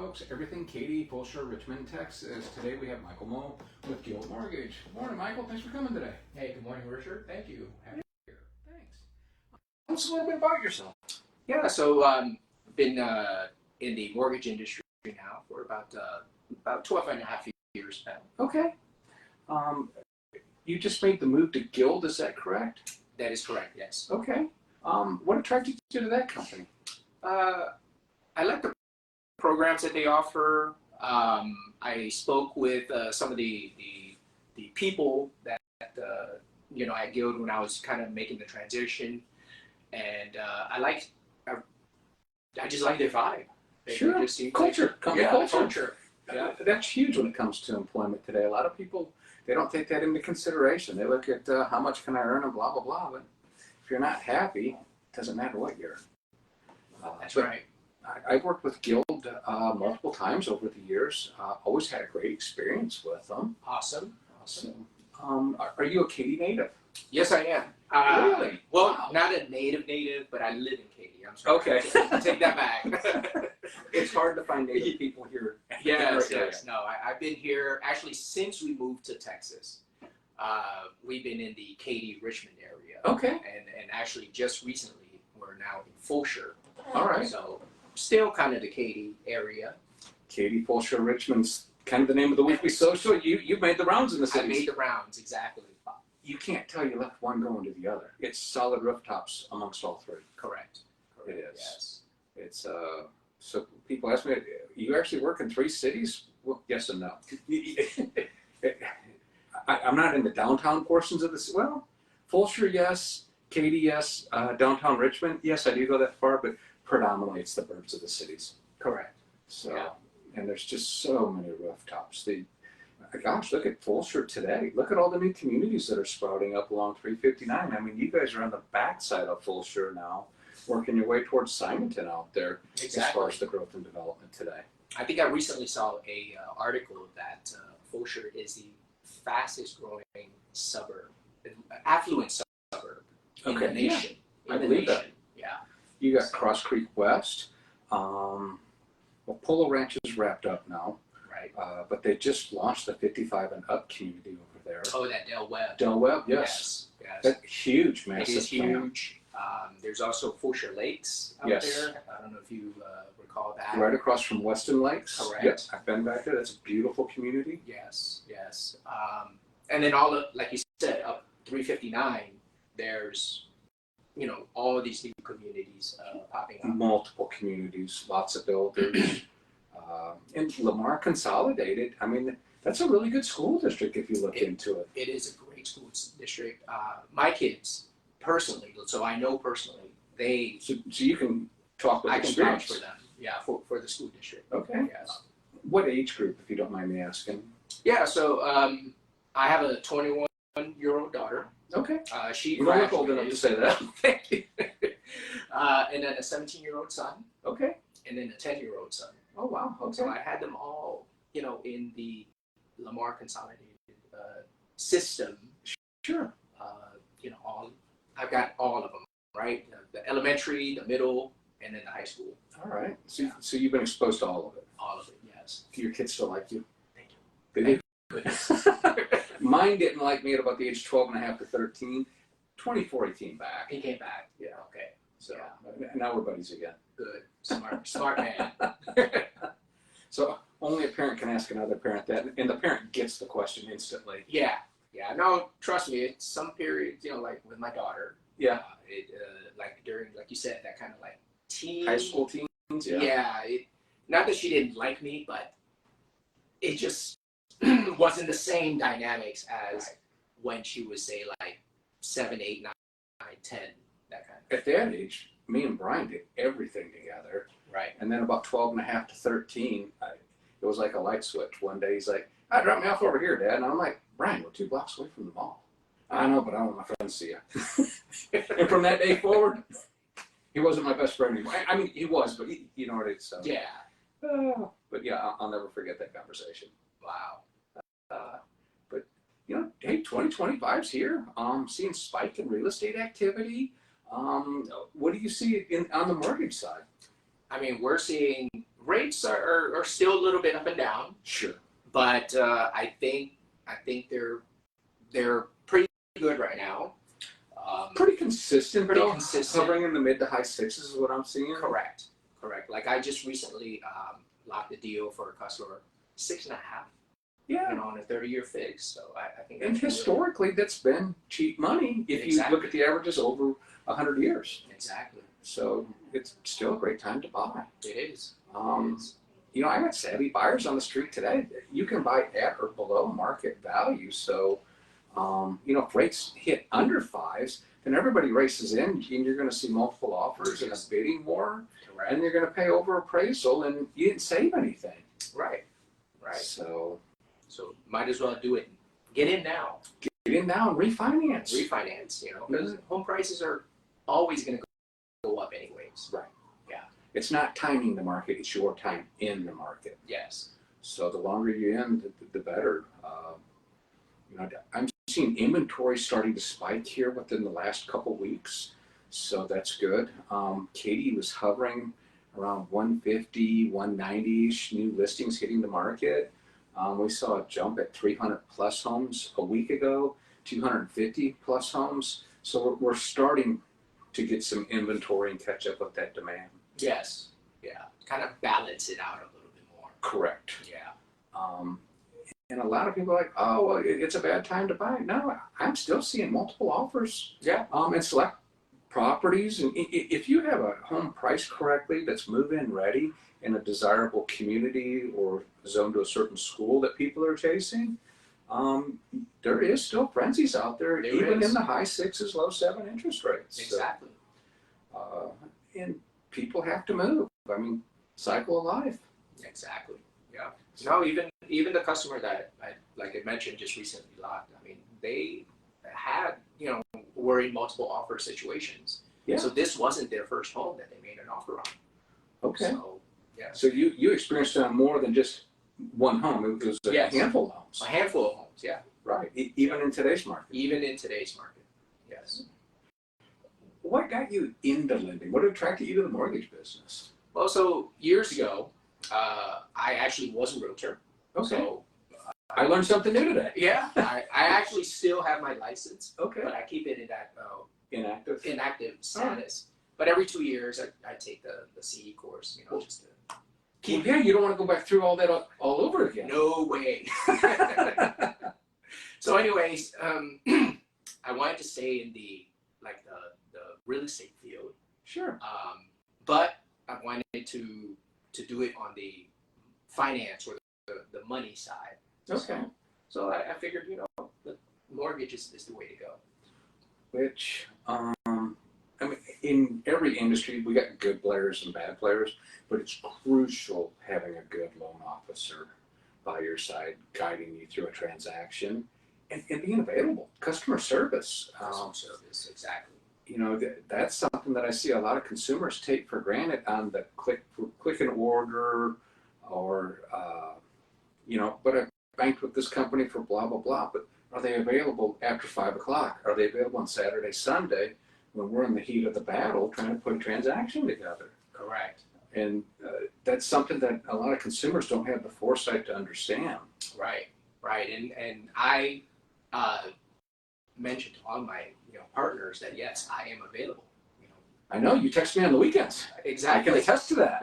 folks. Everything Katy, Fulshear, Richmond, Texas. Today we have Michael Moe with Guild Mortgage. Good morning, Michael. Thanks for coming today. Hey, good morning, Richard. Thank you. Happy to be here. Thanks. Tell us a little bit about yourself. Yeah, so been in the mortgage industry now for about 12 and a half years now. Okay. You just made the move to Guild, is that correct? That is correct, yes. Okay. What attracted you to that company? I like the programs that they offer. I spoke with some of the people that at Guild when I was kind of making the transition, and I just like their vibe. Sure. Just seem culture. Company culture. Yeah. That's huge when it comes to employment today. A lot of people, they don't take that into consideration. They look at how much can I earn and blah, blah, blah. But if you're not happy, it doesn't matter what you're. That's right. I've worked with Guild multiple times over the years. Always had a great experience with them. Awesome. So, are you a Katy native? Yes, I am. Really? Well, Wow. not a native, but I live in Katy. I'm sorry. Okay. Take that back. It's hard to find native people here. Yes. No, I've been here actually since we moved to Texas. We've been in the Katy, Richmond area. Okay. And actually just recently we're now in Fulshear. All right. So still kind of the Katy area. Katy, Fulshear, Richmond's kind of the name of the weekly social. You've made the rounds in the city. I made the rounds, exactly. You can't tell you left one going to the other. It's solid rooftops amongst all three. Correct. It is. Yes. It's so people ask me, you actually work in 3 cities? Well, yes and no. I'm not in the downtown portions of this. Well, Fulshear, yes. Katy, yes. Downtown Richmond, yes, I do go that far, but predominantly it's the burbs of the cities. Correct. So, yeah. And there's just so many rooftops. Gosh, look at Fulshear today. Look at all the new communities that are sprouting up along 359. I mean, you guys are on the backside of Fulshear now, working your way towards Simonton out there. Exactly. As far as the growth and development today. I think I recently saw a article that Fulshear is the fastest growing suburb, affluent suburb in the nation. I believe that. Yeah. You got Cross Creek West. Well, Polo Ranch is wrapped up now. Right. But they just launched the 55 and up community over there. Oh, that Del Webb. Del Webb, yes. That's huge, massive. It is huge. There's also Fulshear Lakes out there. I don't know if you recall that. Right across from Weston Lakes. Correct. Yes, I've been back there. That's a beautiful community. Yes. And then like you said, up 359, there's all these new communities popping up. Multiple communities, lots of builders. And Lamar Consolidated, I mean, that's a really good school district if you look into it. It is a great school district. My kids, personally, so I know personally, So you can talk with experience. I can vouch for them, yeah, for the school district. Okay. Yes. What age group, if you don't mind me asking? Yeah, so I have a 21-year-old daughter. Okay. She You don't look old enough to say that. Thank you. And then a 17-year-old son. Okay. And then a 10-year-old son. Oh, wow. Okay. So I had them all, in the Lamar Consolidated system. Sure. I've got all of them, right? The elementary, the middle, and then the high school. All right. So you've been exposed to all of it. All of it, yes. Do your kids still like you? Thank you. They do. Mine didn't like me at about the age 12 and a half to 13. 24, he came back. He came back. Yeah. Okay. So now we're buddies again. Good. Smart man. So only a parent can ask another parent that, and the parent gets the question instantly. Yeah. No, trust me. It's some periods, like with my daughter. Yeah. Like during, like you said, that kind of like teen. High school teens. Yeah. Yeah. Not that she didn't like me, but it just wasn't the same dynamics as when she was, say, like 7, 8, 9, 10, that kind of. At that age, me and Brian did everything together. Right. And then about 12 and a half to 13, it was like a light switch. One day he's like, drop me off over here, Dad. And I'm like, Brian, we're 2 blocks away from the mall. I know, but I want my friends to see you. And from that day forward, he wasn't my best friend anymore. I mean, he was, but you know what it's. So. Yeah. But yeah, I'll never forget that conversation. Wow. But hey, 2025's here. Seeing spike in real estate activity. What do you see on the mortgage side? I mean, we're seeing Rates are still a little bit up and down, Sure. but I think they're pretty good right now. Pretty consistent, Pretty though. consistent. Hovering in the mid to high sixes is what I'm seeing. Correct. Like I just recently locked a deal for a customer 6.5. Yeah. You know, on a 30-year fix. So I think. And historically, that's been cheap money if you look at the averages over 100 years. Exactly. So it's still a great time to buy. It is. You know, I got savvy buyers on the street today. You can buy at or below market value. So, you know, if rates hit under fives, then everybody races in, and you're going to see multiple offers and a bidding war, Correct. and you're going to pay over appraisal, and you didn't save anything. Right. So Might as well do it. Get in now. Get in now and refinance. Refinance. You know, because home prices are always going to go up anyways. Right. Yeah. It's not timing the market; it's your time in the market. Yes. So the longer you're in, the better. You know, I'm seeing inventory starting to spike here within the last couple weeks, so that's good. Katy was hovering around 150, 190-ish new listings hitting the market. We saw a jump at 300 plus homes a week ago, 250 plus homes. So we're starting to get some inventory and catch up with that demand. Yes. Yeah. Kind of balance it out a little bit more. Correct. Yeah. And a lot of people are like, oh, well, it's a bad time to buy. No, I'm still seeing multiple offers. Yeah. And select properties. And if you have a home priced correctly that's move-in ready in a desirable community or zoned to a certain school that people are chasing, there is still frenzies out there, even in the high sixes, low seven interest rates. Exactly. So, and people have to move. I mean, cycle of life. Exactly. Yeah. No, even the customer that I mentioned just recently locked. I mean, they had were in multiple offer situations. Yeah. So this wasn't their first home that they made an offer on. Okay. So yeah. So you experienced it on more than just one home. It was a handful of homes. A handful of homes. Yeah. Right. Even in today's market. Even in today's market. Yes. What got you into lending? What attracted you to the mortgage business? Well, so years ago, I actually was a realtor. Okay. So, I learned something new today. Yeah. I actually still have my license. Okay. But I keep it in that Inactive status. But every 2 years, I take the CE course, just to keep. Yeah, you don't want to go back through all that all over again. No way. So, anyways, I wanted to stay in the real estate field. Sure. But I wanted to do it on the finance or the money side. Okay. So I figured, the mortgage is the way to go. Which, I mean, in every industry, we got good players and bad players, but it's crucial having a good loan officer by your side, guiding you through a transaction and being available. Customer service. Service, exactly. That's something that I see a lot of consumers take for granted on the click and order, or but I banked with this company for blah blah blah. But are they available after 5 o'clock? Are they available on Saturday, Sunday, when we're in the heat of the battle trying to put a transaction together? Correct. And that's something that a lot of consumers don't have the foresight to understand. Right. And I mentioned to all my partners that yes, I am available. I know you text me on the weekends. Exactly. I can attest to that.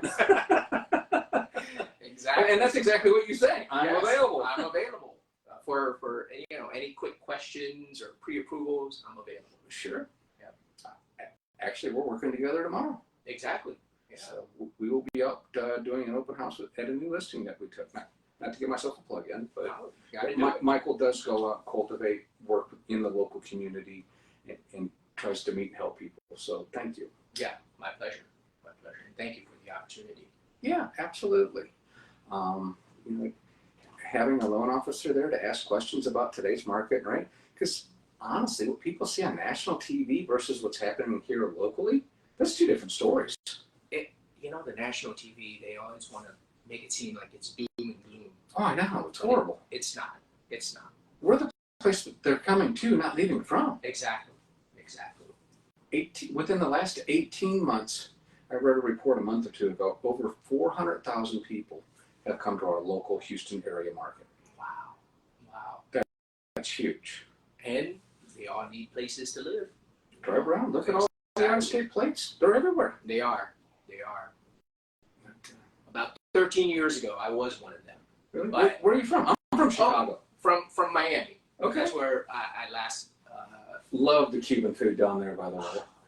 Exactly. And that's exactly what you say. I'm available. I'm available for any quick questions or pre-approvals. I'm available. Sure. Yeah. Actually, we're working together tomorrow. Exactly. Yeah. So we will be up doing an open house at a new listing that we took. Not to give myself a plug in, but Michael does go out, cultivate, work in the local community, and tries to meet and help people. So thank you. Yeah, my pleasure. My pleasure. And thank you for the opportunity. Yeah, absolutely. Having a loan officer there to ask questions about today's market, right? Because honestly, what people see on national TV versus what's happening here locally, that's two different stories. The national TV, they always want to make it seem like it's doom and gloom. Oh, I know. It's horrible. It's not. We're the place that they're coming to, not leaving from. Exactly. Within the last 18 months, I read a report a month or two ago. Over 400,000 people have come to our local Houston area market. Wow. Wow. That's huge. And they all need places to live. Drive around, look at all the out-of-state plates. They're everywhere. They are. They are. About 13 years ago, I was one of them. Really? But, where are you from? I'm from Chicago. From Miami. Okay. That's where I last. Love the Cuban food down there, by the way.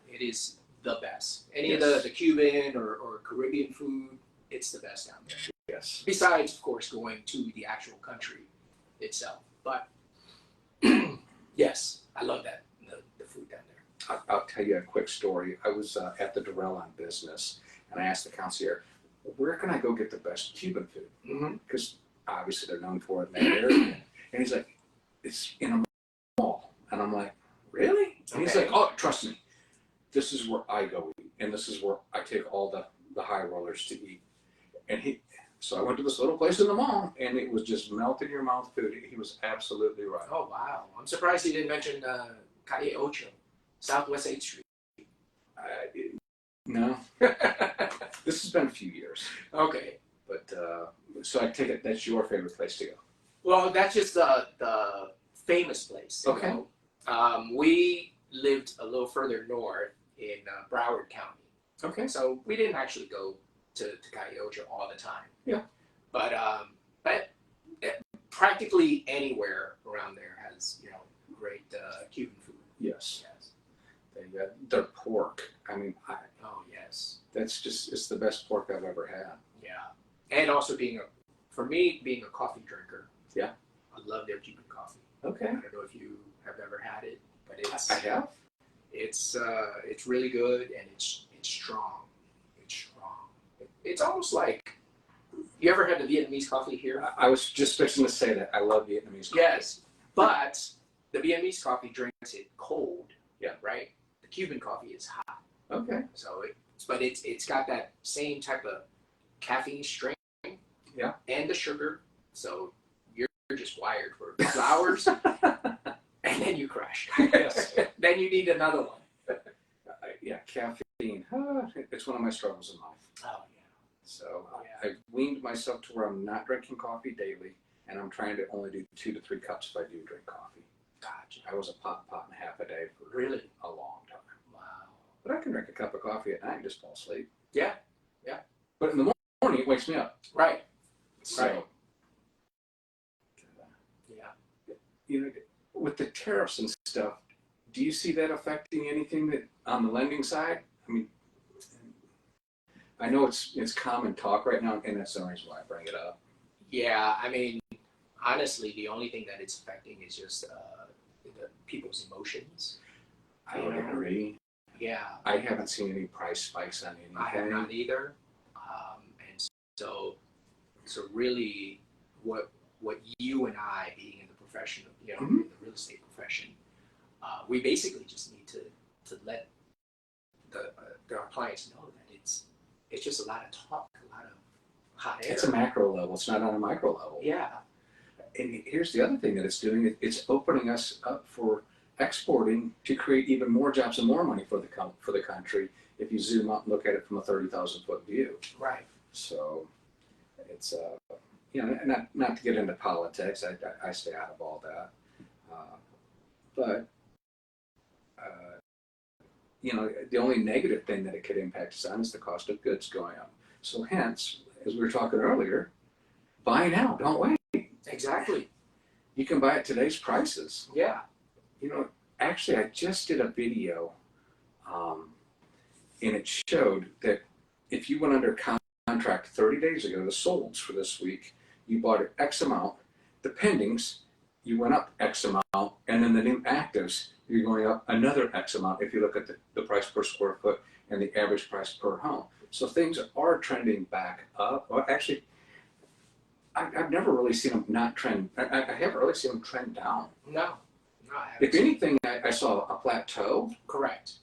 It is the best. Any Yes. of the Cuban or Caribbean food, it's the best down there. Yes. Besides, of course, going to the actual country itself. But yes, I love that the food down there. I'll tell you a quick story. I was at the Durrell on business, and I asked the concierge, where can I go get the best Cuban food? Because obviously they're known for it in that area. And he's like, it's in a mall. And I'm like, really? And he's like, oh, trust me, this is where I go eat, and this is where I take all the high rollers to eat. And so I went to this little place in the mall, and it was just melt in your mouth food. He was absolutely right. Oh, wow. I'm surprised he didn't mention Calle Ocho, Southwest 8th Street. No. This has been a few years. Okay. But, so I take it that's your favorite place to go. Well, that's just the famous place. You Okay. know? We lived a little further north in Broward County. Okay. So we didn't actually go to Calle Ocho all the time. Yeah. But practically anywhere around there has, you know, great Cuban food. Yes. Yes. Their pork. I mean, Oh, yes. it's the best pork I've ever had. Yeah. And also for me, being a coffee drinker. Yeah. I love their Cuban coffee. Okay. I don't know if you have ever had it, but it's. I have. It's really good, and it's strong. It's strong. It's almost like, you ever had the Vietnamese coffee here? I was just fixing to say that. I love Vietnamese coffee. Yes, but the Vietnamese coffee drinks it cold. Yeah. Right. The Cuban coffee is hot. Okay. So it's got that same type of caffeine strength. Yeah. And the sugar. So you're just wired for a couple hours, and then you crash. Yes. Then you need another one. Yeah, caffeine. It's one of my struggles in life. Oh yeah. So Yeah. I've weaned myself to where I'm not drinking coffee daily, and I'm trying to only do 2 to 3 cups if I do drink coffee. Gotcha. I was a pot and a half a day for Really? a long time. Wow. But I can drink a cup of coffee at night and just fall asleep. Yeah. But in the morning, it wakes me up. Right. So, Right. Yeah. you know, with the tariffs and stuff, do you see that affecting anything that on the lending side? I mean, I know it's common talk right now, and that's the reason why I bring it up. Yeah. I mean, honestly, the only thing that it's affecting is just the people's emotions. I would agree. Yeah. I haven't seen any price spikes on anything. I have not either. And so really, what you and I, being in the profession, you know, in the real estate profession, we basically just need to let our clients know that it's just a lot of talk, a lot of hot air. It's a macro level. It's not on a micro level. Yeah. And here's the other thing that it's doing. It's opening us up for exporting to create even more jobs and more money for the country. If you zoom out and look at it from a 30,000-foot view. Right. So it's you know, not to get into politics. I stay out of all that. But you know, the only negative thing that it could impact us on is the cost of goods going up. So hence, as we were talking earlier, buy now, don't wait. Exactly. You can buy at today's prices. Yeah. You know, actually, I just did a video, and it showed that if you went under contract 30 days ago, the solds for this week, you bought at X amount, the pendings, you went up X amount, and then the new actives, you're going up another X amount if you look at the price per square foot and the average price per home. So things are trending back up. Well, actually, I've never really seen them not trend. I haven't really seen them trend down. No. I haven't. If anything, I saw a plateau. Correct.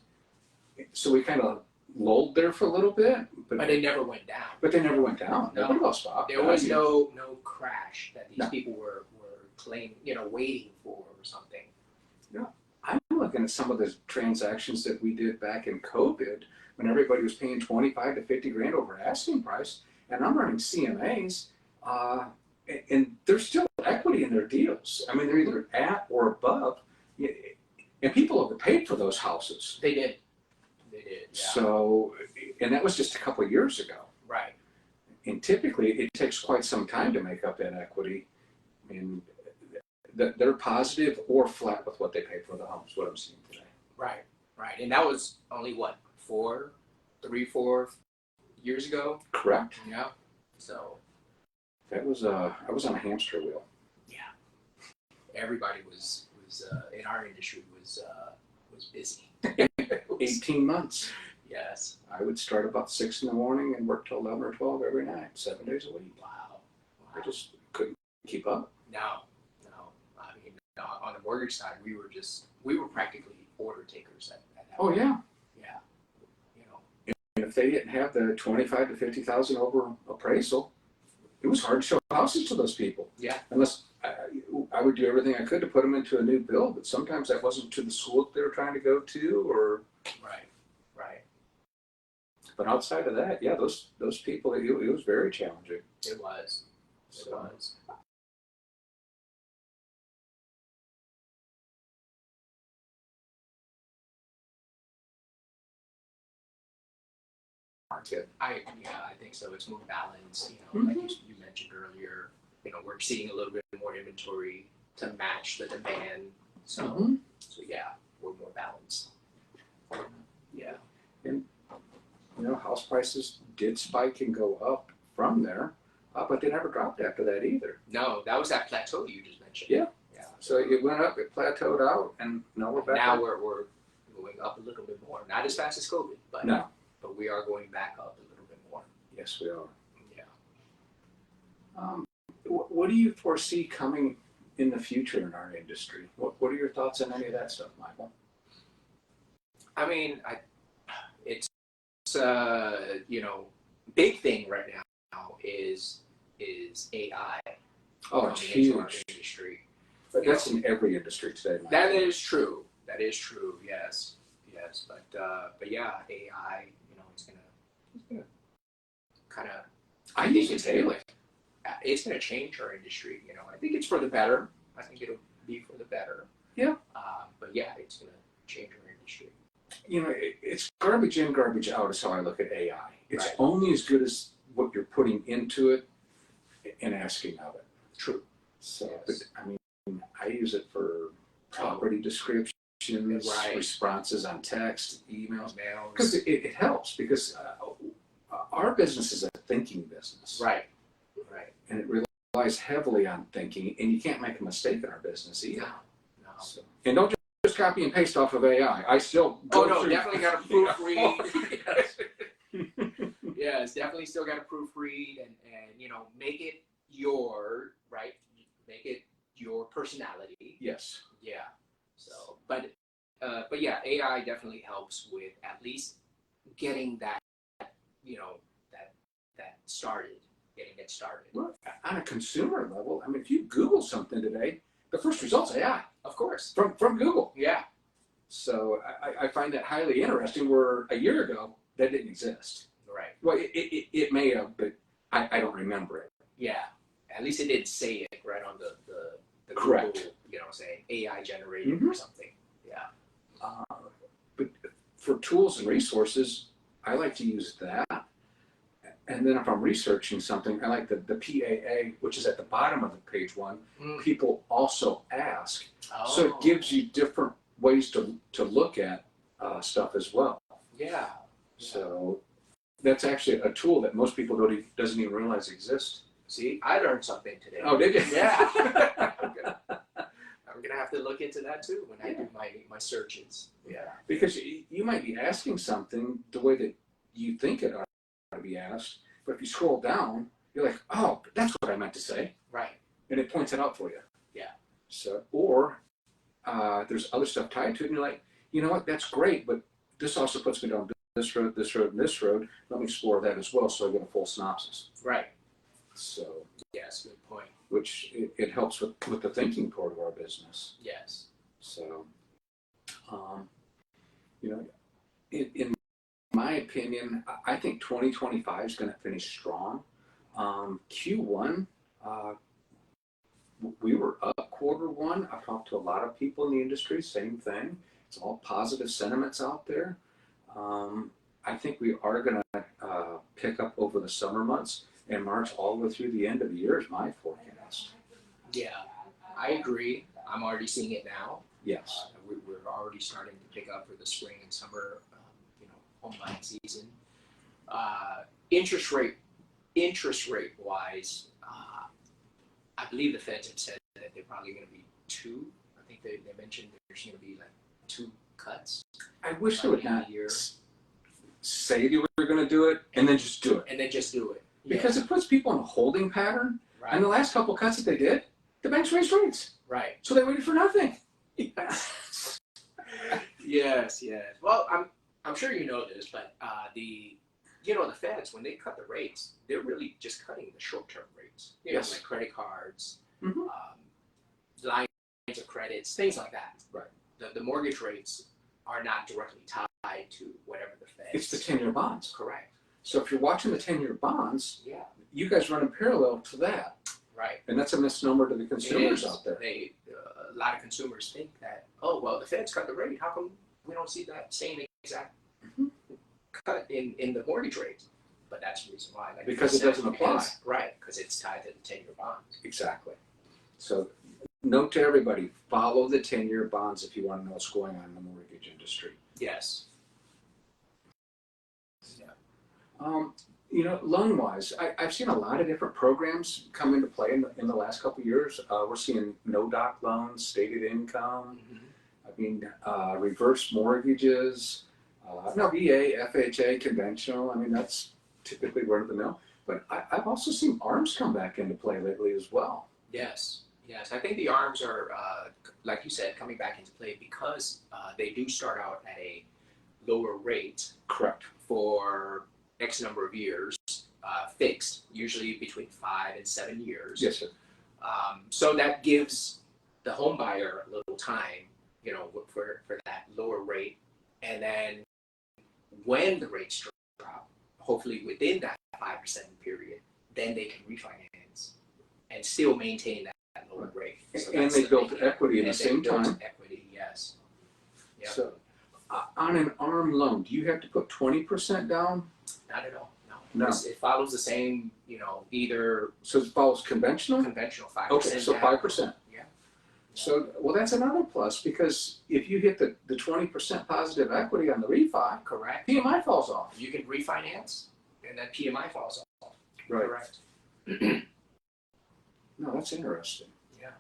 So we kind of lulled there for a little bit, But it never went down. but they never went down. No. Nobody got stopped. There was no crash that these No. people were claiming, waiting for or something. I'm looking at some of the transactions that we did back in COVID when everybody was paying 25 to 50 grand over asking price, and I'm running CMAs, and there's still equity in their deals. I mean, they're either at or above, and people overpaid for those houses. They did. They did. Yeah. So, and that was just a couple of years ago. Right. And typically, it takes quite some time to make up that equity. I mean, they're positive or flat with what they pay for the homes. What I'm seeing today. Right. Right. And that was only what 4 years ago. Correct. Yeah. So that was I was on a hamster wheel. Yeah. Everybody was in our industry was busy. 18 months. Yes. I would start about 6 in the morning and work till 11 or 12 every night, 7 days a week. Wow. I just couldn't keep up. No. I mean, on the mortgage side, we were practically order takers at that Oh point. yeah. Yeah. You know. And if they didn't have the 25 to 50,000 over appraisal, it was hard to show houses to those people. Yeah. Unless I would do everything I could to put them into a new build, but sometimes that wasn't to the school that they were trying to go to, or. Right. But outside of that, yeah, those people, it was very challenging. It was. I think so. It's more balanced, like you mentioned earlier. We're seeing a little bit more inventory to match the demand. So yeah, we're more balanced. Yeah. And house prices did spike and go up from there, but they never dropped after that either. No, that was that plateau you just mentioned. Yeah. So it went up, it plateaued out, and now we're back. Now we're going up a little bit more. Not as fast as COVID, but we are going back up a little bit more. Yes, we are. Yeah. What do you foresee coming in the future in our industry? What are your thoughts on any of that stuff, Michael? I mean, it's big thing right now is AI. Oh, it's huge. Our industry. But that's in every industry today, Michael. That is true. Yes. But yeah, AI. It's gonna kind of. I use it daily. It's gonna change our industry. I think it's for the better. I think it'll be for the better. Yeah. But yeah, it's gonna change our industry. It's garbage in, garbage out is how I look at AI. It's Right. only as good as what you're putting into it and asking of it. True. So, Yes. but, I mean, I use it for property descriptions, Right. responses on text, emails, Mails. because it helps, because our business is a thinking business. Right. And it relies heavily on thinking, and you can't make a mistake in our business either. No. So, and don't just copy and paste off of AI. I still go through. Definitely got to proofread. Yes, definitely still got to proofread and make it make it your personality. Yes. Yeah. So, but yeah, AI definitely helps with at least getting that started. Getting it started. Well, on a consumer level, I mean, if you Google something today, the first result's AI. Of course. From Google. Yeah. So I find that highly interesting, where a year ago, that didn't exist. Right. Well, it may have, but I don't remember it. Yeah. At least it didn't say it right on the Correct. Google, saying AI generated or something. Yeah. But for tools and resources, I like to use that. And then if I'm researching something, I like the PAA, which is at the bottom of the page one. People also ask. Oh. So it gives you different ways to look at stuff as well. Yeah. So that's actually a tool that most people doesn't even realize exists. See, I learned something today. Oh, did you? Yeah. I'm gonna have to look into that too when I do my searches. Yeah. Because you might be asking something the way that you think it ought to be asked, but if you scroll down, you're like, oh, that's what I meant to say. Right. And it points it out for you. Yeah. So, or there's other stuff tied to it, and you're like, you know what, that's great, but this also puts me down this road, this road, and this road. Let me explore that as well, so I get a full synopsis. Right. So, yes, good point. Which it helps with the thinking part of our business. Yes. So, in my opinion, I think 2025 is going to finish strong. Q1, we were up quarter 1. I've talked to a lot of people in the industry, same thing. It's all positive sentiments out there. I think we are going to pick up over the summer months and March all the way through the end of the year is my forecast. Yeah, I agree. I'm already seeing it now. Yes. We're already starting to pick up for the spring and summer, home buying season. Interest rate wise, I believe the Feds have said that they're probably going to be 2. I think they mentioned there's going to be like 2 cuts. I wish they would not say they were going to do it and then just do it. And then just do it. Because it puts people in a holding pattern. Right. And the last couple of cuts that they did, the banks raised rates. Right. So they waited for nothing. Yes. Well, I'm sure you know this, but the Feds, when they cut the rates, they're really just cutting the short-term rates. Yes. Like credit cards, Mm-hmm. lines of credits, things like that. Right. The mortgage rates are not directly tied to whatever the Feds. It's the 10-year bonds. Correct. So if you're watching the 10-year bonds, Yeah. you guys run in parallel to that. Right. And that's a misnomer to the consumers out there. A lot of consumers think that, oh, well, the Feds cut the rate. How come we don't see that same exact cut in the mortgage rate? But that's the reason why. Like Because it doesn't apply. Right, because it's tied to the 10-year bonds. Exactly. So note to everybody, follow the 10-year bonds if you want to know what's going on in the mortgage industry. Yes. Yeah. Loan-wise, I've seen a lot of different programs come into play in the last couple of years. We're seeing no-doc loans, stated income, reverse mortgages, VA, FHA, conventional. That's typically run-of-the-mill. But I've also seen ARMs come back into play lately as well. Yes. I think the ARMs are, like you said, coming back into play because they do start out at a lower rate. Correct. For X number of years, fixed, usually between 5 and 7 years. Yes, sir. So that gives the home buyer a little time, for that lower rate. And then when the rates drop, hopefully within that 5% period, then they can refinance and still maintain that lower rate. So and they built equity in the same time. Equity, yes. Yep. So on an ARM loan, do you have to put 20% down? Not at all. No. It follows the same, either. So it follows conventional? Conventional, 5%. Okay, so 5%. Yeah. So, that's another plus because if you hit the 20% positive equity on the refi, correct. PMI falls off. You can refinance and then PMI falls off. Right. Correct. No, that's interesting. Yeah.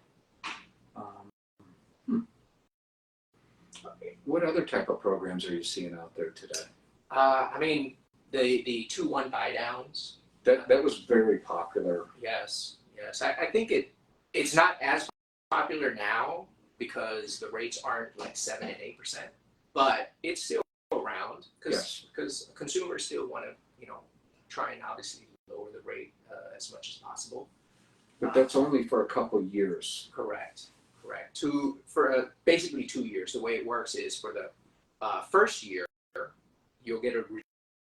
What other type of programs are you seeing out there today? The 2-1 buy downs. That was very popular. Yes. I think it's not as popular now because the rates aren't like 7 and 8%, but it's still around because consumers still want to try and obviously lower the rate as much as possible. But that's only for a couple years. Correct. For basically 2 years. The way it works is for the first year, you'll get a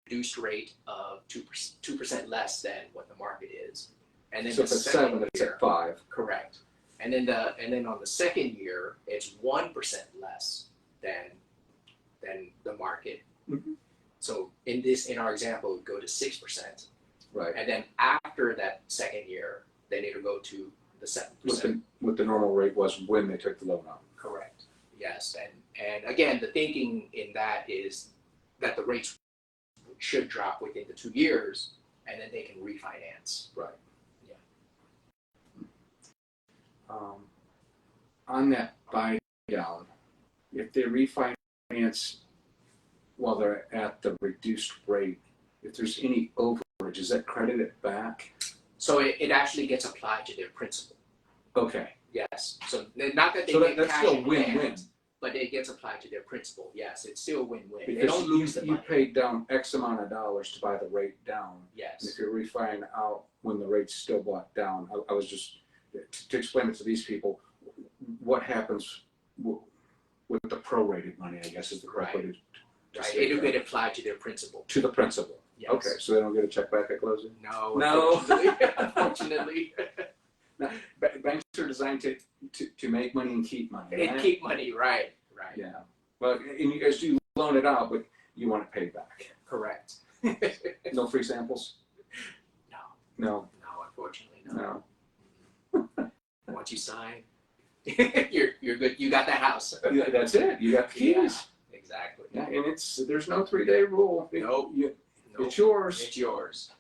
reduced rate of 2% less than what the market is, and then so if it's 7, it's at 5. Correct. And then on the second year, it's 1% less than the market. Mm-hmm. So in our example, it would go to 6%. Right. And then after that second year, then it'll go to the 7%. What the normal rate was when they took the loan out. Correct. Yes. And again, the thinking in that is that the rates should drop within the 2 years, and then they can refinance. Right. Yeah. On that buy down, if they refinance while they're at the reduced rate, if there's any overage, is that credited back? So it actually gets applied to their principal. Okay. Yes. So not that they So get that's cash still in win-win. hand, but it gets applied to their principal. Yes, it's still win-win. Because they don't lose the you money. paid down X amount of dollars to buy the rate down. And Yes. if you're refining out when the rate's still bought down, I was just to explain it to these people, what happens with the prorated money, I guess is the correct way to Right. It would apply to their principal. To the principal. Yes. Okay, so they don't get a check back at closing? No. No. Unfortunately. No, banks are designed to make money and keep money. Right? And keep money, right. Yeah. Well, and you guys do loan it out, but you want it paid back. Correct. No free samples? No. No. No, unfortunately, no. No. Once you sign, you're good. You got the house. Yeah, that's it. You got the keys. Yeah, exactly. Yeah, and there's no 3-day rule. Nope. It's yours. It's yours.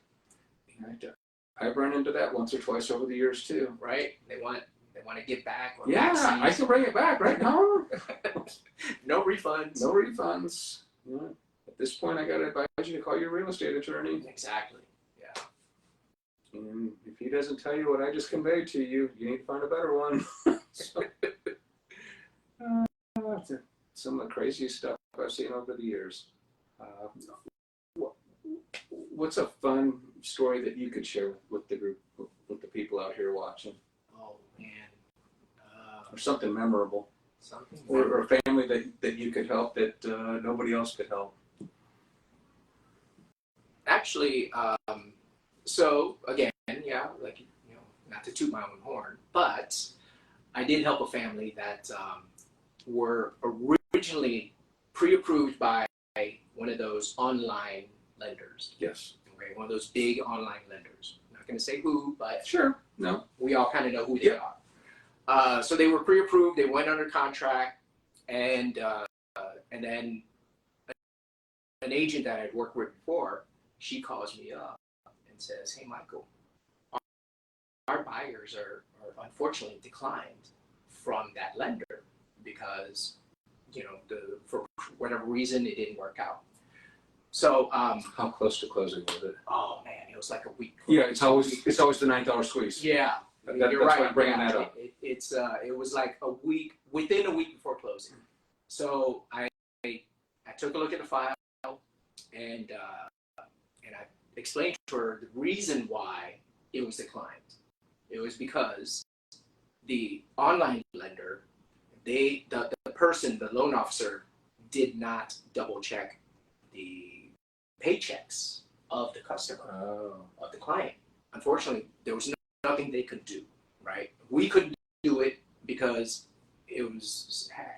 I've run into that once or twice over the years too. Right? They want to get back. Or Yeah, I can bring it back, right? No. No refunds. No refunds. Yeah. At this point, I got to advise you to call your real estate attorney. Exactly. Yeah. And if he doesn't tell you what I just conveyed to you, you need to find a better one. So, some of the craziest stuff I've seen over the years. What's a fun story that you could share with the group, with the people out here watching? Oh man. Or something memorable. Something. Or a family that you could help that nobody else could help. Actually, so again, yeah, like, not to toot my own horn, but I did help a family that were originally pre-approved by one of those online lenders. Yes. Okay, one of those big online lenders. I'm not going to say who, but Sure. No. we all kind of know who they are. So they were pre-approved. They went under contract, and then an agent that I'd worked with before, she calls me up and says, "Hey, Michael, our buyers are unfortunately declined from that lender because for whatever reason it didn't work out." So How close to closing was it? oh man, it was like a week. Yeah, it's always the $9 squeeze. Yeah. You're You're that's right. why I'm bringing that up. It was like within a week before closing. So I took a look at the file and I explained to her the reason why it was declined. It was because the online lender, the loan officer did not double check the paychecks of the customer, of the client. Unfortunately, there was nothing they could do, right? We couldn't do it because it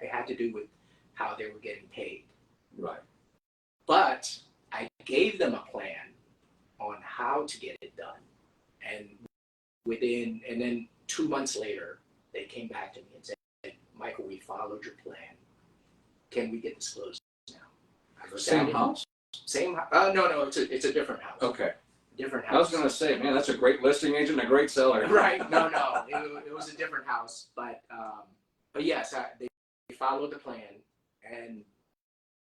had to do with how they were getting paid. Right. But I gave them a plan on how to get it done. And then 2 months later, they came back to me and said, "Michael, we followed your plan. Can we get this closed now?" Same house? Same house? No, it's a different house. Okay. Different house. I was going to say, man, that's a great listing agent and a great seller. Right. No. It was a different house. But yes, they followed the plan. And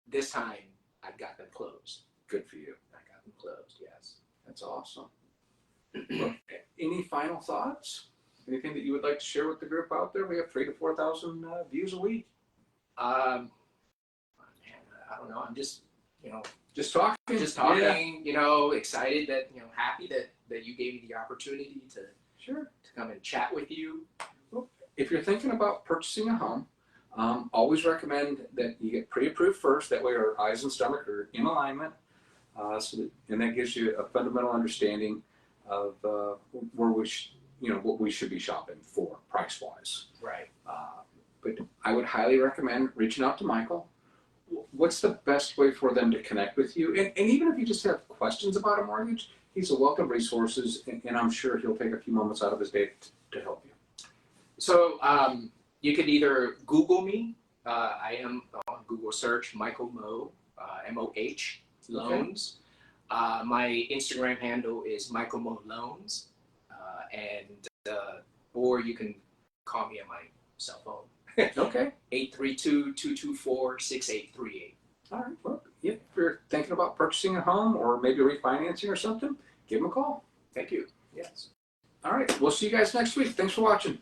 this time, I got them closed. Good for you. I got them closed, yes. That's awesome. Well, any final thoughts? Anything that you would like to share with the group out there? We have 3,000 to 4,000 views a week. Man, I don't know. I'm just, Just talking. Yeah. Excited that, happy that you gave me the opportunity to come and chat with you. If you're thinking about purchasing a home, always recommend that you get pre-approved first. That way our eyes and stomach are in alignment. And that gives you a fundamental understanding of where what we should be shopping for price-wise. Right. But I would highly recommend reaching out to Michael. What's the best way for them to connect with you? And even if you just have questions about a mortgage, he's a wealth of resources, and I'm sure he'll take a few moments out of his day to help you. So you could either Google me. I am on Google search Michael Moh, M-O-H, loans. Okay. My Instagram handle is Michael Moh Loans, or you can call me on my cell phone. Okay. 832-224-6838. All right. Well, if you're thinking about purchasing a home or maybe refinancing or something, give him a call. Thank you. Yes. All right. We'll see you guys next week. Thanks for watching.